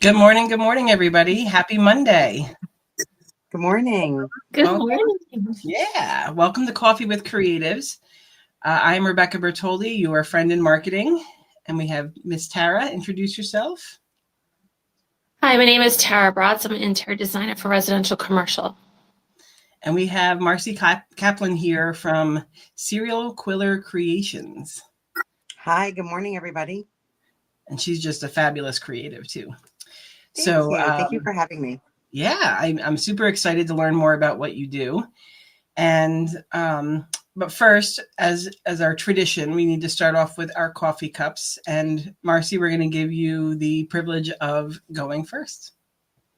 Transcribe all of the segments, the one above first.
Good morning, everybody. Happy Monday. Good morning. Good Welcome, morning. welcome to Coffee with Creatives. I'm Rebecca Bertoldi, your friend in marketing, and we have Miss Tara. Introduce yourself. Hi, my name is Tara Bratz. I'm an interior designer for residential commercial. And we have Marcy Kaplan here from Serial Quiller Creations. Hi, good morning, everybody. And she's just a fabulous creative, too. Thank you. Thank you for having me. Yeah, I'm super excited to learn more about what you do. And but first, as our tradition, we need to start off with our coffee cups. And Marcy, we're going to give you the privilege of going first.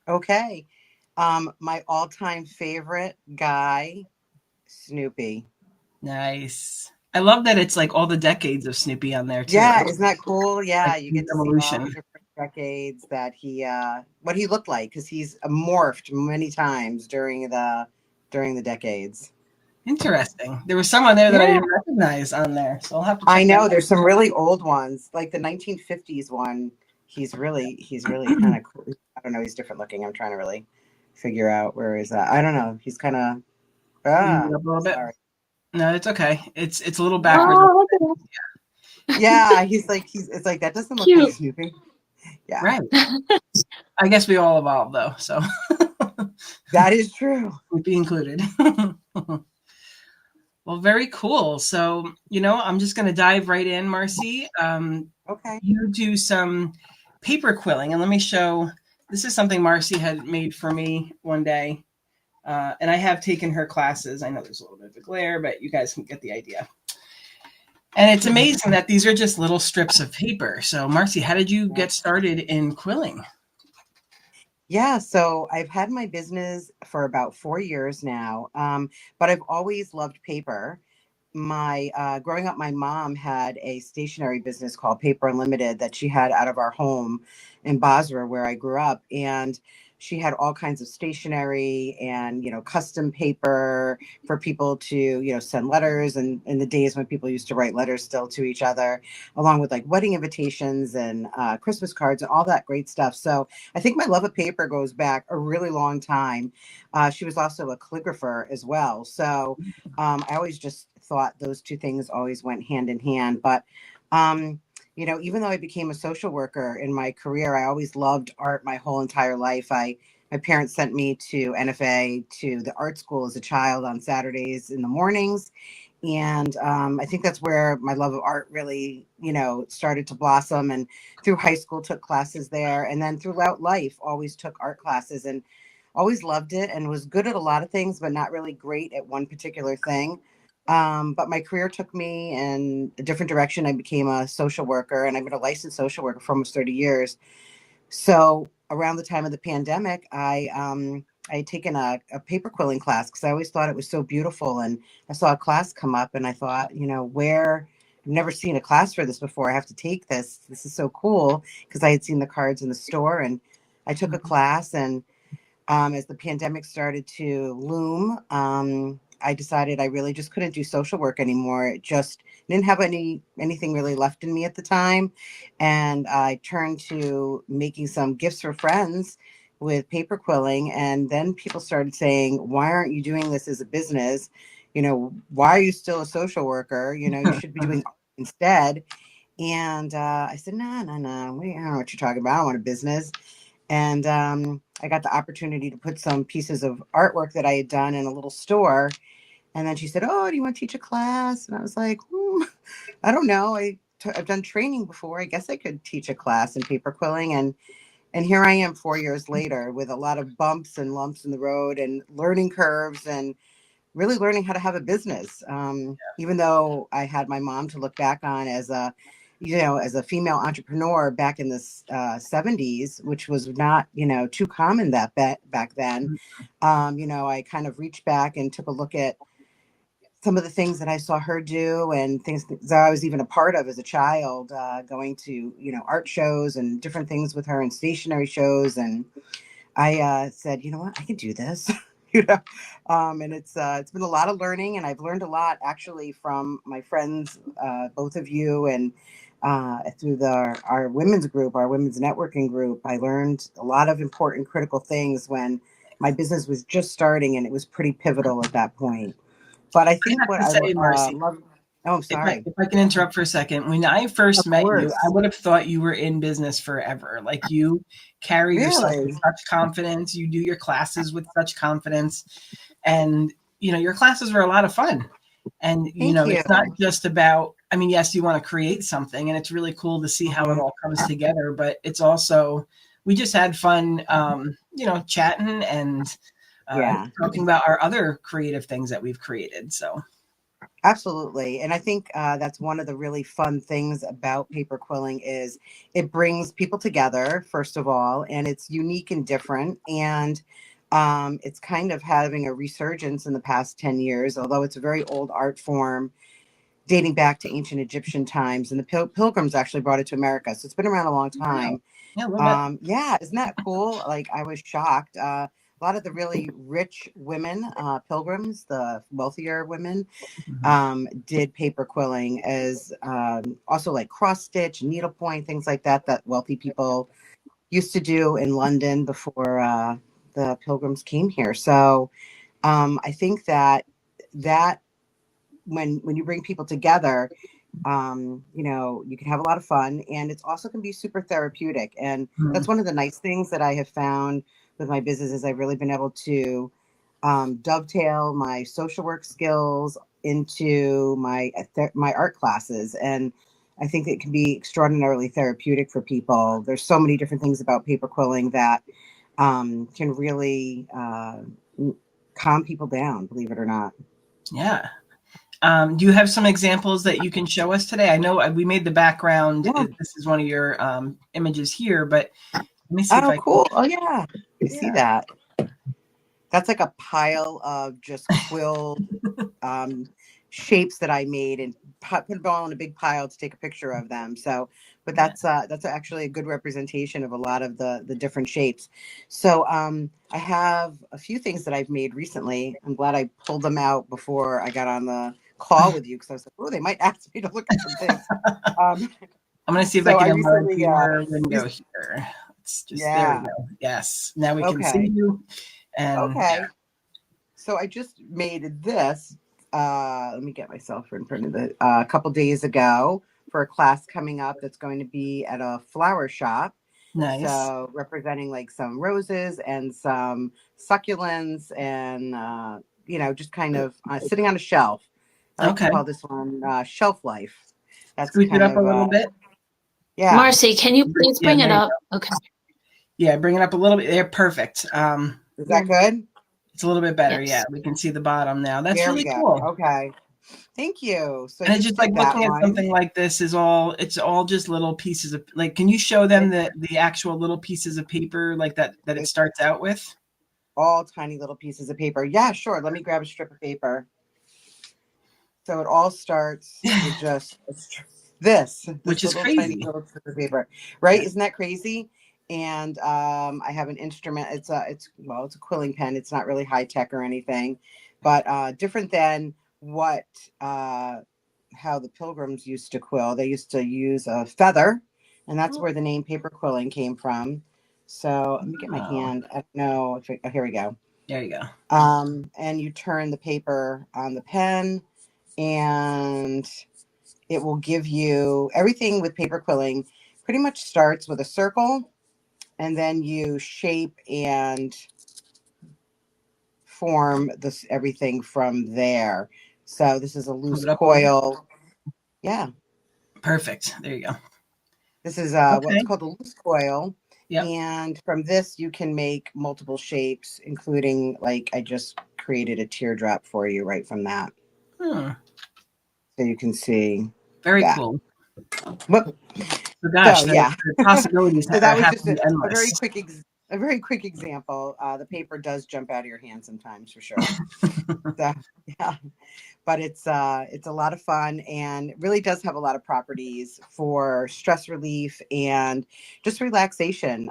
Okay. My all-time favorite guy, Snoopy. Nice. I love that it's like all the decades of Snoopy on there too. Yeah, isn't that cool? Like Yeah, you the get to see all the evolution. different decades that what he looked like, because he's morphed many times during the decades. Interesting. There was some on there that I Yeah. didn't recognize on there, so I'll have to I check that know there's some really old ones, like the 1950s one. He's really kind of cool. I don't know. He's different looking. I'm trying to really figure out where is that. I don't know. He's kind of Lean it up a little bit. sorry. No, it's okay. It's a little backwards. Oh, look Yeah, he's it's like that doesn't look like cute. Snoopy. Yeah, Right. I guess we all evolved though, so that is true. Snoopy included. Well, very cool. So, I'm just going to dive right in, Marcy. Okay. You do some paper quilling, and let me show. This is something Marcy had made for me one day, and I have taken her classes. I know there's a little bit of a glare, but you guys can get the idea. And it's amazing that these are just little strips of paper. So, Marcy, how did you get started in quilling? Yeah, so I've had my business for about 4 years now, but I've always loved paper. My growing up, my mom had a stationery business called Paper Unlimited that she had out of our home in Basra, where I grew up, and she had all kinds of stationery and custom paper for people to send letters, and in the days when people used to write letters still to each other, along with like wedding invitations and Christmas cards and all that great stuff. So I think my love of paper goes back a really long time. She was also a calligrapher as well, so I always just thought those two things always went hand in hand. But, even though I became a social worker in my career, I always loved art my whole entire life. My parents sent me to NFA, to the art school as a child on Saturdays in the mornings. And I think that's where my love of art really, started to blossom. And through high school, took classes there. And then throughout life, always took art classes and always loved it and was good at a lot of things, but not really great at one particular thing. But my career took me in a different direction. I became a social worker, and I've been a licensed social worker for almost 30 years. So around the time of the pandemic, I had taken a paper quilling class because I always thought it was so beautiful. And I saw a class come up, and I thought, where I've never seen a class for this before. I have to take this. This is so cool, because I had seen the cards in the store, and I took a class. And as the pandemic started to loom, I decided I really just couldn't do social work anymore. It just didn't have anything really left in me at the time, and I turned to making some gifts for friends with paper quilling. And then people started saying, "Why aren't you doing this as a business? Why are you still a social worker? You should be doing art instead." And I said, "No, no, no. I don't know what you're talking about. I don't want a business." And I got the opportunity to put some pieces of artwork that I had done in a little store. And then she said, "Oh, do you want to teach a class?" And I was like, I don't know. I've done training before. I guess I could teach a class in paper quilling. And here I am 4 years later with a lot of bumps and lumps in the road and learning curves, and really learning how to have a business. Even though I had my mom to look back on as a female entrepreneur back in the 70s, which was not, too common back then. I kind of reached back and took a look at some of the things that I saw her do, and things that I was even a part of as a child, going to, art shows and different things with her and stationary shows. And I said, you know what, I can do this. And it's been a lot of learning, and I've learned a lot actually from my friends, both of you, and through our women's group, our women's networking group. I learned a lot of important critical things when my business was just starting, and it was pretty pivotal at that point. But I I think have what to I say, Marcy, love. Oh, if I sorry. if I can interrupt for a second, when I first Of met you, I course. would have thought you were in business forever. Like you carry yourself with Really? such confidence. You do your classes with such confidence, and your classes were a lot of fun. And Thank you. it's not just about. I mean, yes, you want to create something, and it's really cool to see how it Mhm. all comes together. But it's also we just had fun, chatting and Yeah. talking about our other creative things that we've created. So Absolutely. And I think that's one of the really fun things about paper quilling is it brings people together, first of all, and it's unique and different. And it's kind of having a resurgence in the past 10 years, although it's a very old art form dating back to ancient Egyptian times. And the pilgrims actually brought it to America. So it's been around a long wow, time. yeah, a little bit. Yeah, isn't that cool? Like, I was shocked. A lot of the really rich women, pilgrims, the wealthier women, Mhm. did paper quilling as also like cross stitch, needlepoint, things like that, that wealthy people used to do in London before the pilgrims came here. So I think that when you bring people together, you can have a lot of fun, and it's also can be super therapeutic. And that's Mhm. one of the nice things that I have found with my business is I've really been able to dovetail my social work skills into my art classes, and I think it can be extraordinarily therapeutic for people. There's so many different things about paper quilling that can really calm people down, believe it or not. Yeah. Do you have some examples that you can show us today? I know we made the background. Yeah. This is one of your images here, but let me see if Oh, I can. cool. Oh, yeah. I see Yeah. that. That's like a pile of just quilled um, shapes that I made and put them all in a big pile to take a picture of them. So, but Yeah. that's actually a good representation of a lot of the different shapes. So, I have a few things that I've made recently. I'm glad I pulled them out before I got on the call with you because I was like, oh, they might ask me to look at some things. Um, I'm going to see if I so can I enlarge recently, your window here. It's just there we yeah, go. Yes. Now we can see okay, you. And yeah. okay. So I just made this. Let me get myself in front of it a couple days ago for a class coming up that's going to be at a flower shop. Nice. So representing like some roses and some succulents and just kind of sitting on a shelf. I like to Okay. call this one shelf life. That's Scoot it kind up a of little bit. yeah. Marcy, can you please Yeah, bring it there you up? go. Okay. Yeah, bring it up a little bit. There, perfect. Is that good? It's a little bit better. Yeah, Yes. we can see the bottom now. That's There we really go. cool. Okay. Thank you. So I And it's just just like did that looking at one. something like this it's all just little pieces of like, can you show them the actual little pieces of paper like that it It's starts out with? all tiny little pieces of paper. Yeah, sure. Let me grab a strip of paper. So it all starts with just this Which is little tiny crazy. little strip of paper, right? Yeah. Isn't that crazy? And I have an instrument. It's a quilling pen. It's not really high tech or anything, but different than what uh, how the pilgrims used to quill. They used to use a feather, and that's where the name paper quilling came from. So let me get my Oh, hand. I don't know if here we go. there you go. And you turn the paper on the pen, and it will give you everything with paper quilling. Pretty much starts with a circle, and then you shape and form this everything from there. So this is a Move loose it up a little bit. coil. Yeah, Perfect. There you go. this is what's Okay. called a loose coil. Yep. And from this, you can make multiple shapes, including like I just created a teardrop for you right from that. Hmm. So you can see Very that. cool. Whoop. So gosh, So the, yeah. the possibilities So that was have just to be a very endless. quick a very quick example. The paper does jump out of your hand sometimes, for sure. So, yeah, but it's a lot of fun and it really does have a lot of properties for stress relief and just relaxation.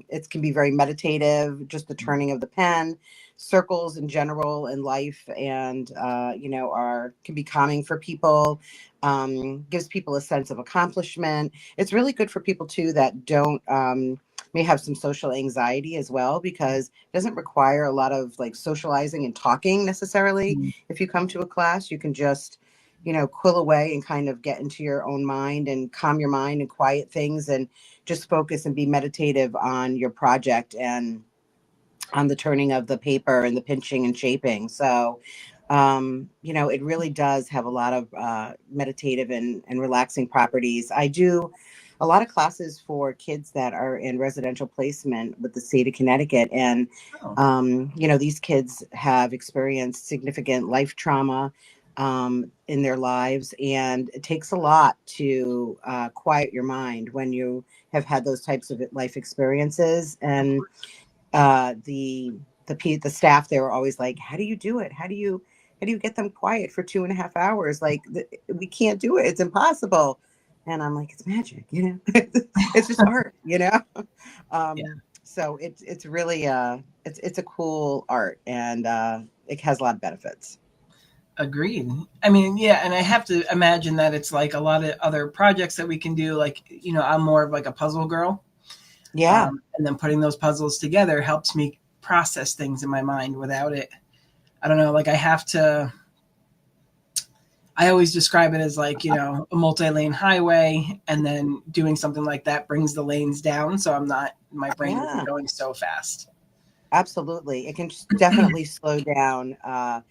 It can be very meditative, just the turning of the pen, circles in general in life, and are can be calming for people. Gives people a sense of accomplishment. It's really good for people too that don't may have some social anxiety as well, because it doesn't require a lot of like socializing and talking necessarily. If you come to a class, you can just, quill away and kind of get into your own mind and calm your mind and quiet things and just focus and be meditative on your project and on the turning of the paper and the pinching and shaping. So, it really does have a lot of meditative and relaxing properties. I do a lot of classes for kids that are in residential placement with the state of Connecticut. And, Oh, these kids have experienced significant life trauma in their lives. And it takes a lot to quiet your mind when you have had those types of life experiences. of And course. the staff, they were always like, how do you do it? How do you get them quiet for 2.5 hours? Like, we can't do it, it's impossible. And I'm like, it's magic, it's just art. Yeah, So it's really it's a cool art, and it has a lot of benefits. agreed. I mean, yeah, and I have to imagine that it's like a lot of other projects that we can do. Like, I'm more of like a puzzle girl. Yeah. And then putting those puzzles together helps me process things in my mind without it. I don't know, like I always describe it as like, a multi-lane highway, and then doing something like that brings the lanes down. So my brain isn't Yeah, going so fast. absolutely. It can definitely slow down, a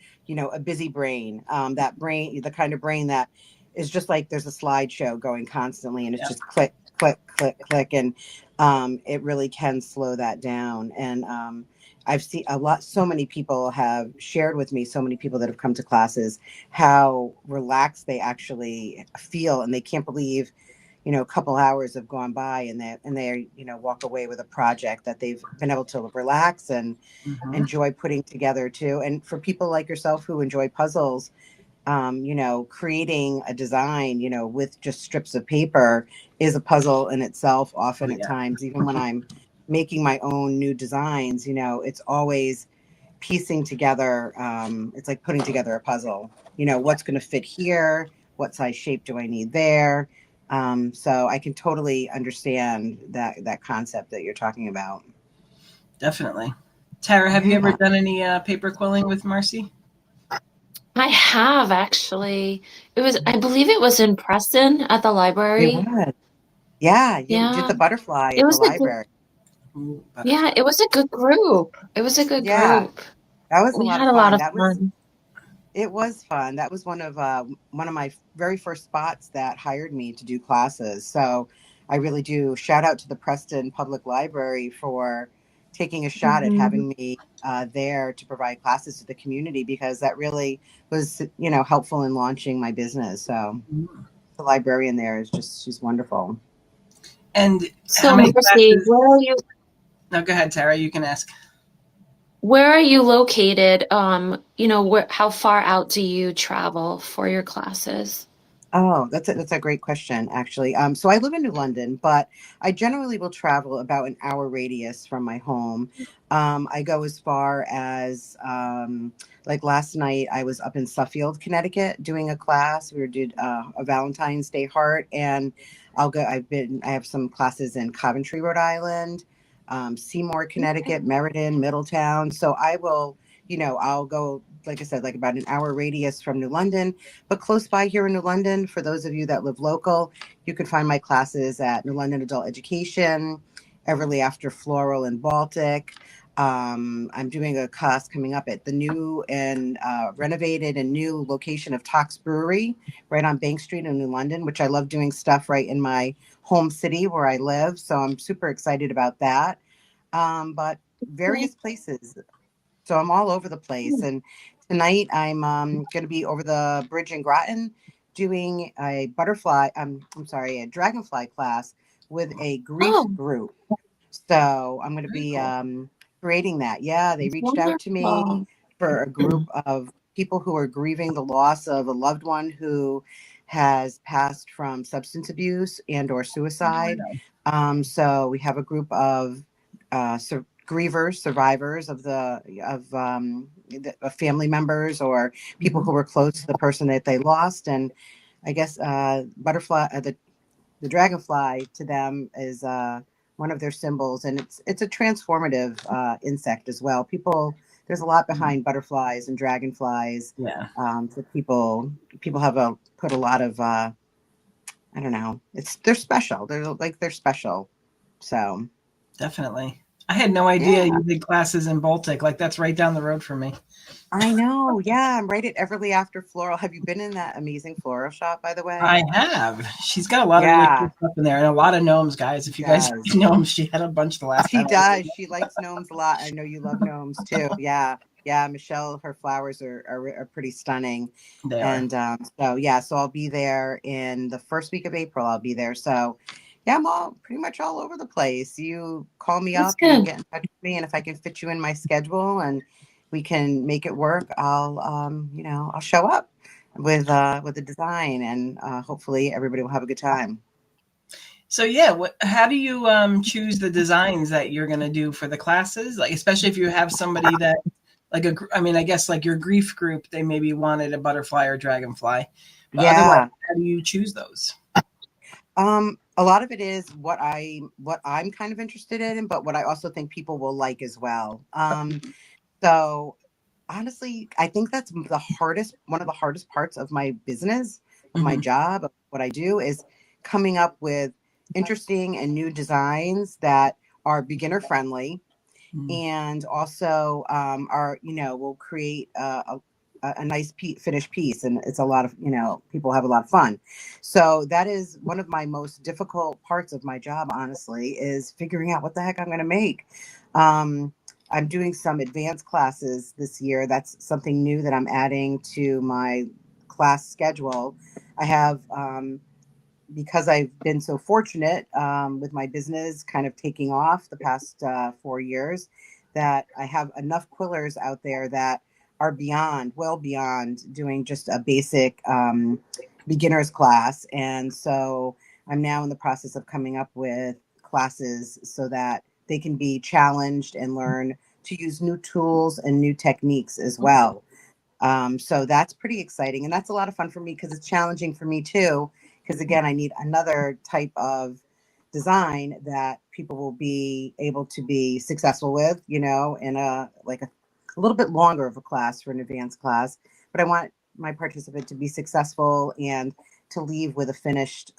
busy brain. That brain, the kind of brain that is just like there's a slideshow going constantly, and it's Yeah. just click, click, click, click, and it really can slow that down. And I've seen so many people have shared with me, so many people that have come to classes, how relaxed they actually feel, and they can't believe a couple hours have gone by, and they walk away with a project that they've been able to relax and Hmm. enjoy putting together too. And for people like yourself who enjoy puzzles, creating a design, with just strips of paper is a puzzle in itself. Oh Often at yeah. times, even when I'm making my own new designs, it's always piecing together. It's like putting together a puzzle. What's going to fit here? What size shape do I need there? So I can totally understand that concept that you're talking about. Definitely. Tara, have you ever Yeah, done any paper quilling with Marcy? I have actually. I believe it was in Preston at the it library. was. Yeah, you did Yeah. the butterfly It at the was a good, library. Ooh, yeah, butterfly. it was a good group. It was a good Yeah, group. that was a We lot had of a lot fun. of fun. It was fun. That was one of my very first spots that hired me to do classes. So I really do shout out to the Preston Public Library for taking a shot at Mhm. having me there to provide classes to the community, because that really was, helpful in launching my business. So Mm. the librarian there is she's wonderful. And how So, many Marcy, classes? No, go ahead, Tara. You can ask. where are you located? How far out do you travel for your classes? Oh, that's a great question, actually. So I live in New London, but I generally will travel about an hour radius from my home. I go as far as like last night, I was up in Suffield, Connecticut, doing a class. We did a Valentine's Day heart, and I'll go. I have some classes in Coventry, Rhode Island, Seymour, Connecticut, Meriden, Middletown. So I will, I'll go, like I said, like about an hour radius from New London. But close by here in New London, for those of you that live local, you can find my classes at New London Adult Education, Everly After Floral and Baltic. I'm doing a class coming up at the new and renovated and new location of Tox Brewery right on Bank Street in New London, which I love doing stuff right in my home city where I live. So I'm super excited about that. But Okay. various places. So I'm all over the place. And tonight I'm going to be over the bridge in Groton doing a dragonfly class with a grief Oh, group. So I'm going to Very be cool. creating that. Yeah, they It's reached out to me wonderful. for a group of people who are grieving the loss of a loved one who has passed from substance abuse and or suicide. So we have a group of grievers, survivors of of family members or people Mhm. who were close to the person that they lost. And I guess the dragonfly to them is one of their symbols, and it's a transformative insect as well. There's a lot behind butterflies and dragonflies. Yeah, That people have put a lot of I don't know. They're special. They're special. So definitely. I had no idea yeah. you did classes in Baltic. Like that's right down the road from me. I know. Yeah, I'm right at Everly After Floral. Have you been in that amazing floral shop, by the way? I have. She's got a lot of really cool Yeah, stuff in there and a lot of gnomes, guys. she If you guys does. like gnomes, she had a bunch the last She time I was does. She likes gnomes a lot. I know you love gnomes too. Yeah. Yeah. Michelle, her flowers are pretty stunning. there. They are. And so, yeah, so I'll be there in the first week of April. I'll be there. So, yeah, I'm all pretty much all over the place. You call me That's up and good. get in touch with me. And if I can fit you in my schedule and we can make it work, I'll show up with a design and hopefully everybody will have a good time. So yeah, how do you choose the designs that you're going to do for the classes? Like especially if you have somebody that like I mean, I guess like your grief group, they maybe wanted a butterfly or dragonfly, but otherwise, Yeah. how do you choose those? A lot of it is what I'm kind of interested in, but what I also think people will like as well. So honestly, I think that's one of the hardest parts of my business, of my Hmm. job, of what I do is coming up with interesting and new designs that are beginner friendly and also are will create a nice finished piece, and it's a lot of people have a lot of fun. So that is one of my most difficult parts of my job, honestly, is figuring out what the heck I'm going to make. um, I'm doing some advanced classes this year. That's something new that I'm adding to my class schedule. I have because I've been so fortunate with my business kind of taking off the past 4 years, that I have enough quillers out there that are well beyond doing just a basic beginner's class. And so I'm now in the process of coming up with classes so that they can be challenged and learn to use new tools and new techniques as well. So that's pretty exciting. And that's a lot of fun for me because it's challenging for me too. Because again, I need another type of design that people will be able to be successful with, in a little bit longer of a class for an advanced class. But I want my participant to be successful and to leave with a finished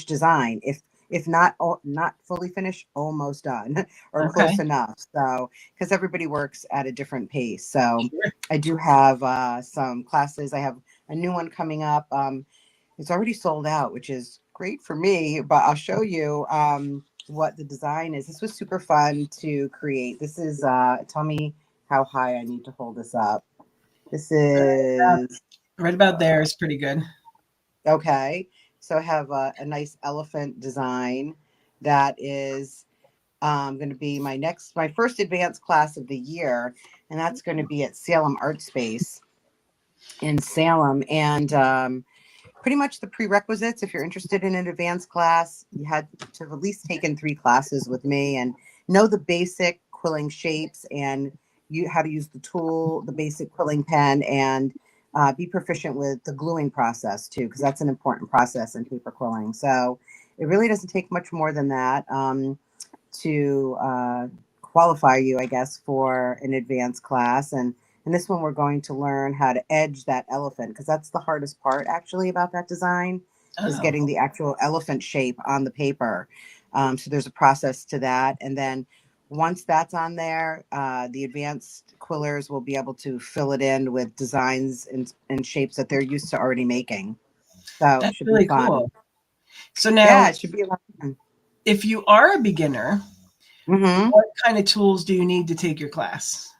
design. If not not fully finished, almost done or Okay. close enough. So because everybody works at a different pace. So Sure. I do have some classes. I have a new one coming up. It's already sold out, which is great for me, but I'll show you what the design is. This was super fun to create. This is, tell me how high I need to hold this up. This Uh, is, right about uh, there is pretty good. okay. So I have a nice elephant design that is going to be my first advanced class of the year. And that's going to be at Salem Art Space in Salem. And pretty much the prerequisites, if you're interested in an advanced class, you had to have at least taken 3 classes with me and know the basic quilling shapes and how to use the basic quilling pen, and be proficient with the gluing process too, because that's an important process in paper quilling. So it really doesn't take much more than that to qualify you, I guess, for an advanced class. And in this one, we're going to learn how to edge that elephant, because that's the hardest part actually about that design, is Oh, getting the actual elephant shape on the paper. So there's a process to that. And then once that's on there, the advanced quillers will be able to fill it in with designs and shapes that they're used to already making. So it that's should be really fun. cool. So Yeah, now, it should be a lot of fun. if you are a beginner, Mm-hmm. what kind of tools do you need to take your class?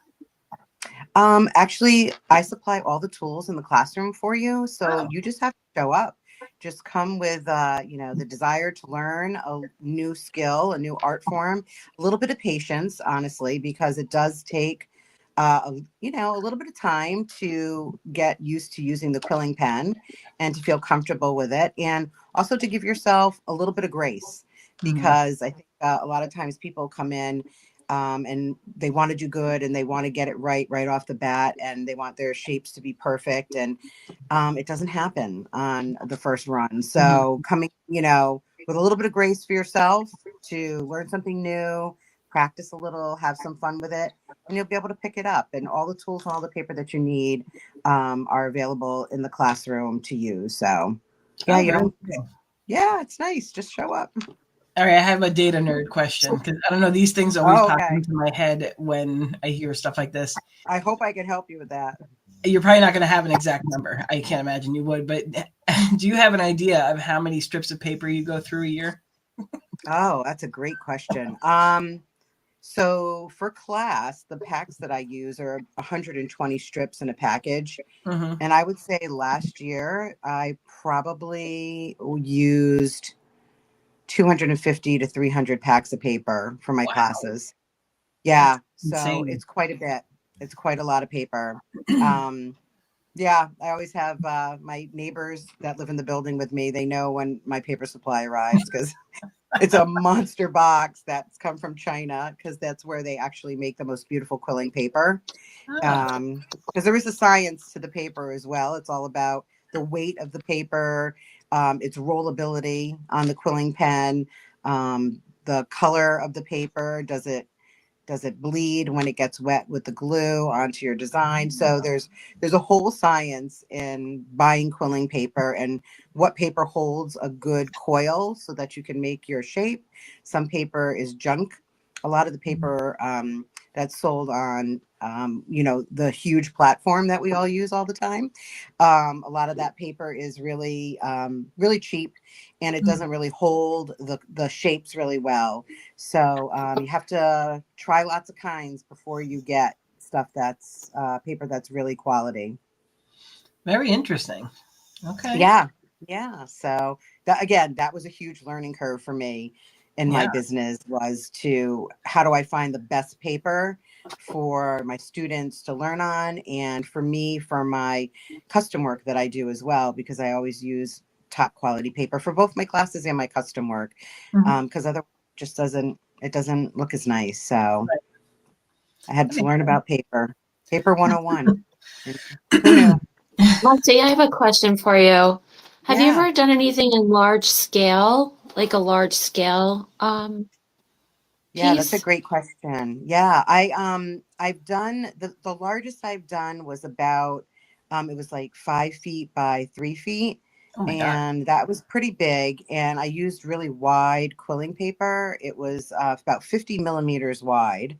Actually, I supply all the tools in the classroom for you, so Oh, you just have to show up. just come with, the desire to learn a new skill, a new art form, a little bit of patience, honestly, because it does take, a little bit of time to get used to using the quilling pen and to feel comfortable with it. And also to give yourself a little bit of grace, Mhm. because I think a lot of times people come in and they want to do good and they want to get it right off the bat, and they want their shapes to be perfect. And it doesn't happen on the first run. Mhm. So coming, with a little bit of grace for yourself to learn something new, practice a little, have some fun with it, and you'll be able to pick it up. And all the tools and all the paper that you need are available in the classroom to use. So yeah, Oh, very cool. yeah, it's nice. Just show up. All right, I have a data nerd question because I don't know, these things always Oh, pop okay. into my head when I hear stuff like this. I hope I can help you with that. You're probably not going to have an exact number. I can't imagine you would, but do you have an idea of how many strips of paper you go through a year? Oh, that's a great question. So for class, the packs that I use are 120 strips in a package. Mm-hmm. And I would say last year I probably used 250 to 300 packs of paper for my Wow, classes. that's Yeah. So insane. it's quite a bit. It's quite a lot of paper. Um, yeah, I always have my neighbors that live in the building with me. They know when my paper supply arrives because it's a monster box that's come from China, because that's where they actually make the most beautiful quilling paper. Oh, Because there is a science to the paper as well. It's all about the weight of the paper, its rollability on the quilling pen, the color of the paper. Does it bleed when it gets wet with the glue onto your design? So there's a whole science in buying quilling paper and what paper holds a good coil so that you can make your shape. Some paper is junk. A lot of the paper that's sold on the huge platform that we all use all the time, a lot of that paper is really really cheap, and it doesn't really hold the shapes really well. So you have to try lots of kinds before you get stuff that's paper that's really quality. very interesting. Okay. Yeah, yeah. So that was a huge learning curve for me in my Yeah. business, was to how do I find the best paper for my students to learn on, and for me for my custom work that I do as well, because I always use top quality paper for both my classes and my custom work, Mhm. because otherwise it doesn't look as nice. So Right. I had That to makes learn about paper 101. And who sense. knew? Marcy, I have a question for you. Have you Yeah. ever done anything in large scale, like a large scale Yeah, that's a piece? great question. Yeah, I've done the largest I've done was about it was like 5 feet by 3 feet, Oh my God. and that was pretty big. And I used really wide quilling paper. It was about 50 millimeters wide.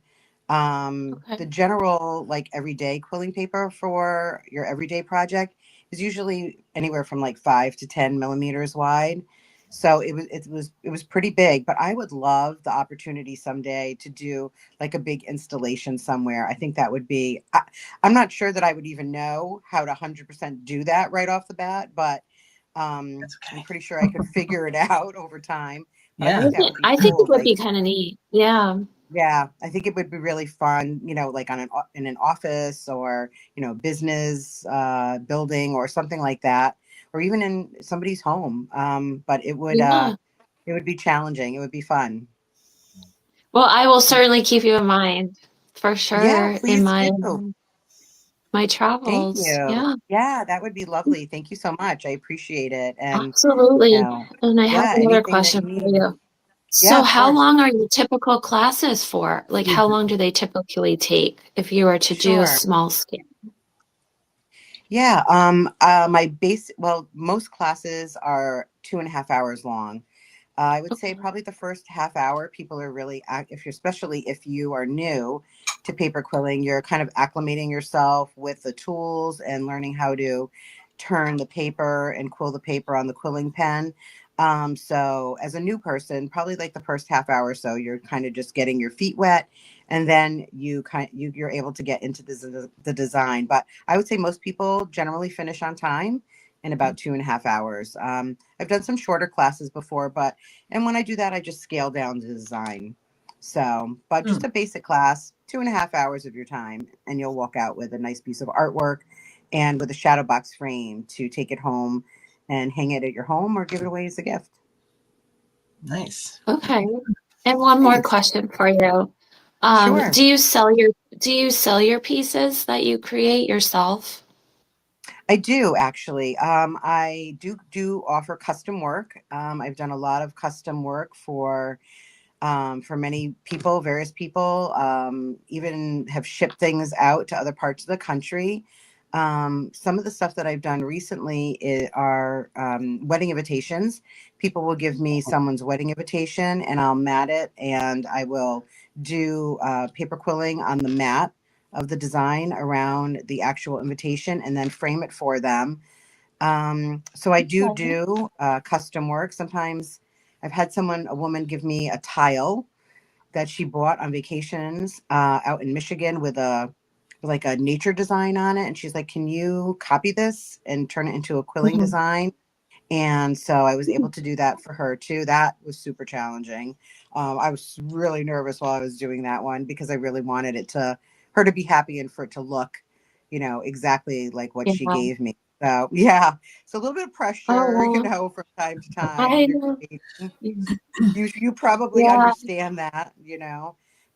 Okay. The general, like, everyday quilling paper for your everyday project is usually anywhere from like 5 to 10 millimeters wide. So it was pretty big, but I would love the opportunity someday to do like a big installation somewhere. I think that would be. I'm not sure that I would even know how to 100% do that right off the bat, but That's I'm okay. pretty sure I could figure it out over time. But I I Yeah. think that think would be I think it cool. would Like, be kind of neat. Yeah. yeah, I think it would be really fun, like in an office, or business building or something like that, or even in somebody's home. But Yeah. it would be challenging. It would be fun. Well, I will certainly keep you in mind for Yeah, sure in please do. my Thank travels. you. Yeah, Yeah, that would be lovely. Thank you so much. I appreciate it. And you absolutely. know, And I have yeah, another anything that question you for need. you. Yeah, So of how course. long are your typical classes for? Like how long do they typically take if you were to do a Sure. small scale? Yeah. Well, most classes are 2.5 hours long. I would say Okay. probably the first half hour, people are really, especially if you are new to paper quilling, you're kind of acclimating yourself with the tools and learning how to turn the paper and quill the paper on the quilling pen. So as a new person, probably like the first half hour or so, you're kind of just getting your feet wet, and then you're able to get into the design. But I would say most people generally finish on time, in about 2.5 hours. I've done some shorter classes before, and when I do that, I just scale down the design. So, but just Mm, a basic class, 2.5 hours of your time, and you'll walk out with a nice piece of artwork and with a shadow box frame to take it home and hang it at your home or give it away as a gift. nice. Okay. And one more Thanks. question for you. Sure. Do you sell your pieces that you create yourself? I do actually. I do offer custom work. I've done a lot of custom work for many people, various people. Even have shipped things out to other parts of the country. Some of the stuff that I've done recently are wedding invitations. People will give me someone's wedding invitation, and I'll mat it, and I will do paper quilling on the mat of the design around the actual invitation, and then frame it for them. So I Okay. do custom work. Sometimes I've had a woman give me a tile that she bought on vacations out in Michigan with a nature design on it. And she's like, can you copy this and turn it into a quilling Mhm. design? And so I was able to do that for her too. That was super challenging. I was really nervous while I was doing that one because I really wanted her to be happy and for it to look, exactly like what Yeah. she gave me. So yeah, it's a little bit of pressure, Oh, from time to time I when you're know. creating. You probably Yeah, understand that.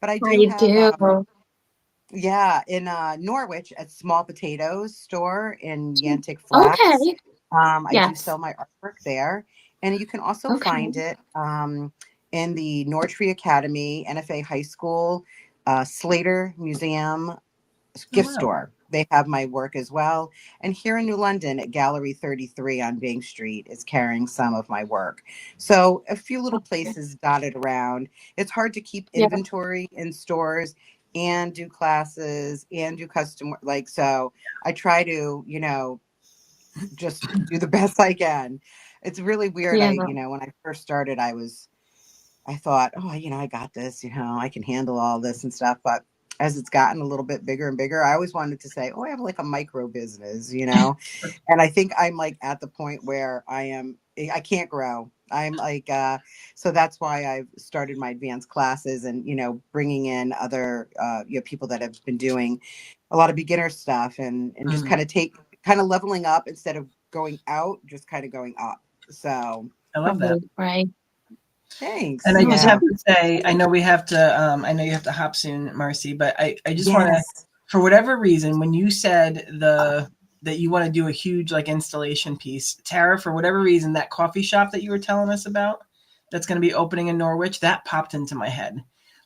But I do I have do. yeah, in Norwich at Small Potatoes store in Yantic Flats. Okay. I do Yes. sell my artwork there. And you can also Okay. find it in the Nortree Academy, NFA High School, Slater Museum Oh, gift wow. store. They have my work as well. And here in New London at Gallery 33 on Bank Street is carrying some of my work. So a few little Okay. places dotted around. It's hard to keep Yeah. inventory in stores and do classes and do custom like so I try to, just do the best I can. It's really weird. Yeah. When I first started, I thought, oh, I got this, I can handle all this and stuff. But as it's gotten a little bit bigger and bigger, I always wanted to say, oh, I have like a micro business. And I think I'm like at the point where I can't grow. I'm like, so that's why I've started my advanced classes and, bringing in other, people that have been doing a lot of beginner stuff and just Mm, kind of leveling up instead of going out, just kind of going up. So I love that. Right. Right. And thanks. I No, just so Yeah. have to say, I know we have to, I know you have to hop soon, Marcy, but I just want to, Yes. for whatever reason, when you said that you want to do a huge like installation piece, Tara, for whatever reason, that coffee shop that you were telling us about, that's going to be opening in Norwich, that popped into my head.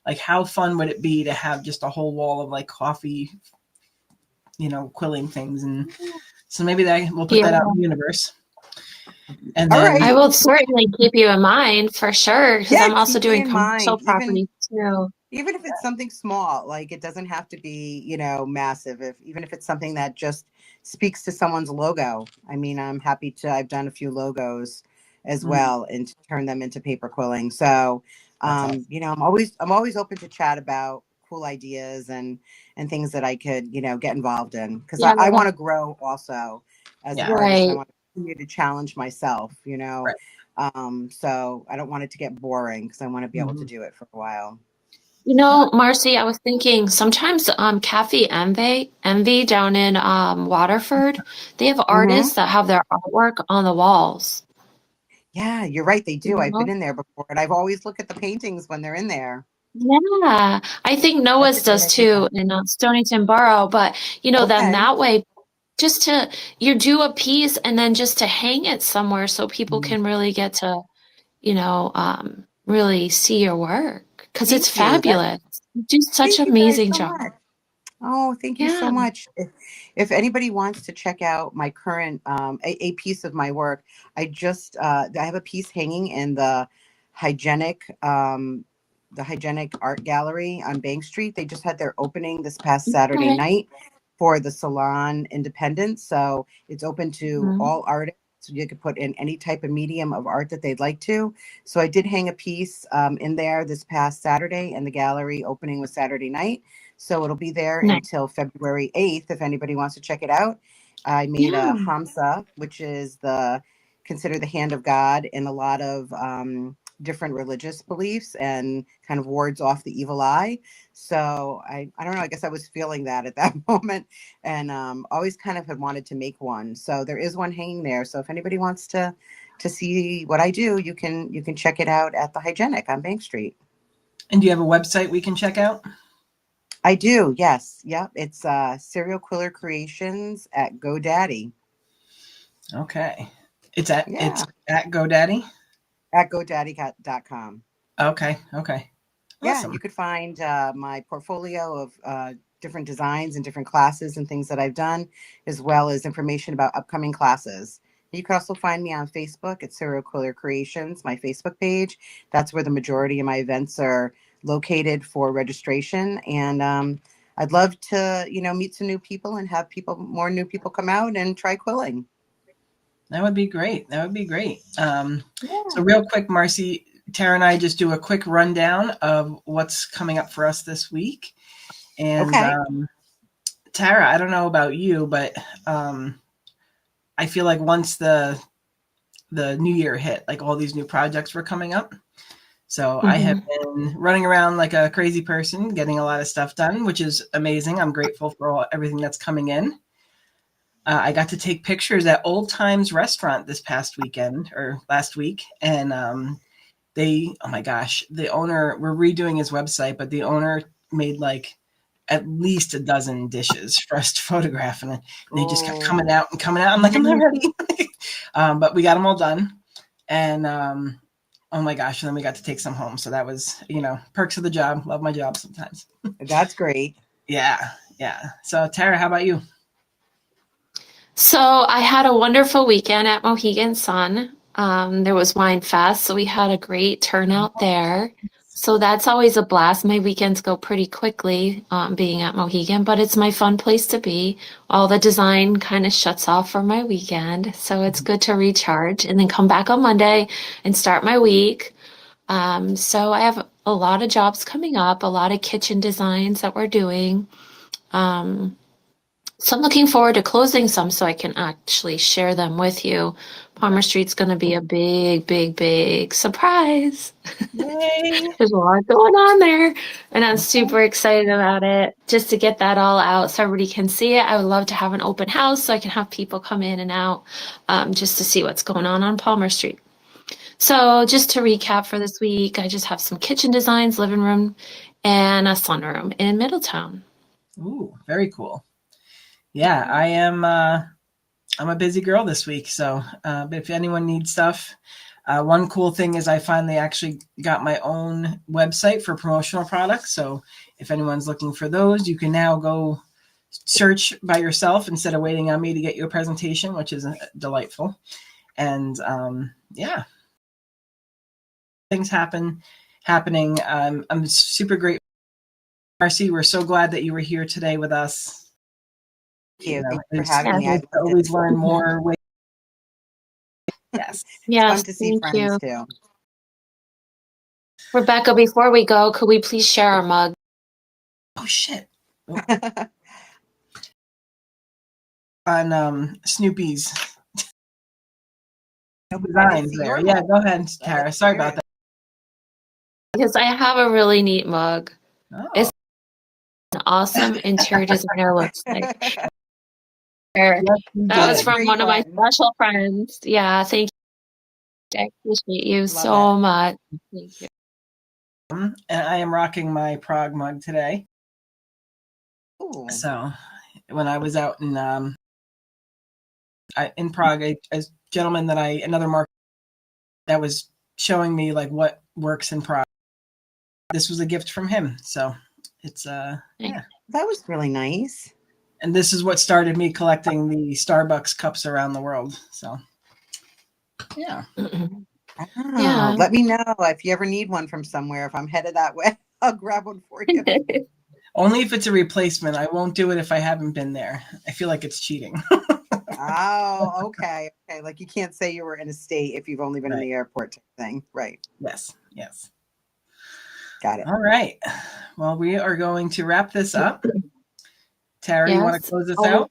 Like, how fun would it be to have just a whole wall of like coffee, quilling things, and so maybe that we'll put yeah. that out in the universe, and All then I right. will certainly keep you in mind for sure, because Yeah, I'm also keep me doing in commercial mind. Even properties too. even if it's something small, like it doesn't have to be, massive. If even if it's something that just speaks to someone's logo. I mean, I'm happy to. I've done a few logos as mm, well and to turn them into paper quilling. So, that's awesome. I'm always open to chat about cool ideas and things that I could, get involved in because I, Yeah. I want to grow also as an Yeah, artist and I Right. want to continue to challenge myself. right. So I don't want it to get boring because I want to be able to Mm-hmm. do it for a while. Marcy, I was thinking sometimes Cafe Envy down in Waterford, they have Hmm. artists that have their artwork on the walls. Yeah, you're right. They You do. I've been know? in there before, and I've always looked at the paintings when they're in there. Yeah, I think That's a Noah's great does idea. too in Stonington Borough, but then Okay. that way, just to you do a piece and then just to hang it somewhere so people Mm-hmm. can really get to, really see your work because it's Thank you. fabulous. You do such Thank an you guys amazing so job. much. Oh, thank you so Yeah. much. If anybody wants to check out my current a piece of my work, I have a piece hanging in hygienic the hygienic art gallery on Bank Street. They just had their opening this past Saturday Okay. night for the Salon Independence. So it's open to Mhm. all artists. So you could put in any type of medium of art that they'd like to. So I did hang a piece in there this past Saturday, and the gallery opening was Saturday night. So it'll be there Nice. until February 8th if anybody wants to check it out. I made a Yeah. hamsa, which is considered the hand of God in a lot of different religious beliefs and kind of wards off the evil eye. So I don't know. I guess I was feeling that at that moment, and always kind of had wanted to make one. So there is one hanging there. So if anybody wants to see what I do, you can check it out at the Hygienic on Bank Street. And do you have a website we can check out? I do. Yes. Yep. It's Serial Quiller Creations at GoDaddy. Okay. It's Yeah. at GoDaddy? At GoDaddy.com. Okay. Okay. Yeah, you Awesome. could find my portfolio of different designs and different classes and things that I've done, as well as information about upcoming classes. You can also find me on Facebook at Serial Quiller Creations, my Facebook page. That's where the majority of my events are located for registration. And I'd love to, meet some new people and have more new people come out and try quilling. That would be great. That would be great. So Yeah. real quick, Marcy, Tara and I just do a quick rundown of what's coming up for us this week. And Okay. Tara, I don't know about you, but I feel like once the new year hit, like all these new projects were coming up. So I have Hmm. been running around like a crazy person, getting a lot of stuff done, which is amazing. I'm grateful for everything that's coming in. I got to take pictures at Old Times Restaurant this past weekend or last week, and oh my gosh, the owner, we're redoing his website, but the owner made like at least a dozen dishes for us to photograph, and they just kept Oh. coming out and coming out. I'm like, I'm not ready. But we got them all done, and oh my gosh, and then we got to take some home. So that was, perks of the job. Love my job sometimes. That's great. Yeah, yeah. So Tara, how about you? So I had a wonderful weekend at Mohegan Sun. There was Wine Fest, so we had a great turnout there. So that's always a blast. My weekends go pretty quickly, being at Mohegan, but it's my fun place to be. All the design kind of shuts off for my weekend, so it's good to recharge and then come back on Monday and start my week. So I have a lot of jobs coming up, a lot of kitchen designs that we're doing. Um, so I'm looking forward to closing some so I can actually share them with you. Palmer Street's going to be a big, big, big surprise. Yay! There's a lot going on there, and I'm super excited about it. Just to get that all out so everybody can see it. I would love to have an open house so I can have people come in and out, just to see what's going on Palmer Street. So just to recap for this week, I just have some kitchen designs, living room, and a sunroom in Middletown. Ooh, very cool. Yeah, I am. I'm a busy girl this week, so but if anyone needs stuff, one cool thing is I finally actually got my own website for promotional products. So if anyone's looking for those, you can now go search by yourself instead of waiting on me to get you a presentation, which is delightful. And yeah, things happening. I'm super grateful, Marcy. We're so glad that you were here today with us. Thank you. Thank you for It's having Yes. me. I good to loved it. always learn more ways. Yes. It's fun Yes, to see thank friends you. too. Rebecca, before we go, could we please share our mug? Oh shit. On Snoopy's Nope, I didn't designs see there. your Yeah, mug. go ahead, Let's Tara. Sorry hear about it. that. Because I have a really neat mug. Oh, It's an awesome interior designer lipstick. There. yes, you That That's was a did. from great one of my one. special friends. Yeah, thank you. I appreciate you Love it. so much. Thank you. And I am rocking my Prague mug today. Ooh. So when I was out in Prague, a gentleman another market that was showing me like what works in Prague. This was a gift from him. So it's yeah. That was really nice. And this is what started me collecting the Starbucks cups around the world. So yeah. Oh, Yeah. let me know if you ever need one from somewhere. If I'm headed that way, I'll grab one for you. Only if it's a replacement. I won't do it if I haven't been there. I feel like it's cheating. Oh, okay. Okay. Like you can't say you were in a state if you've only been in Right. the airport type thing. Right. Yes. Yes. Got it. All right. Well, we are going to wrap this up. Tara, you want to Yes. close this Oh, out?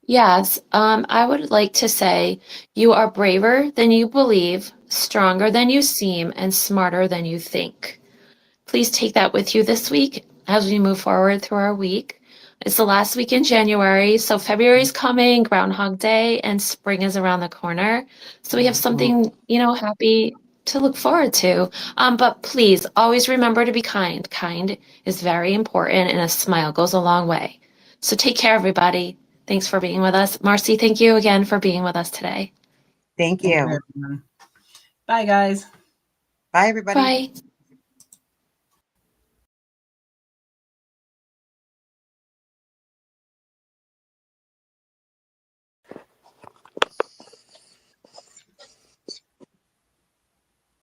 Yes, I would like to say you are braver than you believe, stronger than you seem, and smarter than you think. Please take that with you this week as we move forward through our week. It's the last week in January, so February's coming, Groundhog Day, and spring is around the corner. So we have something, happy to look forward to. But please always remember to be kind. Kind is very important, and a smile goes a long way. So take care, everybody. Thanks for being with us. Marcy, thank you again for being with us today. Thank Thank you, you. everyone. Bye, guys. Bye, everybody. Bye.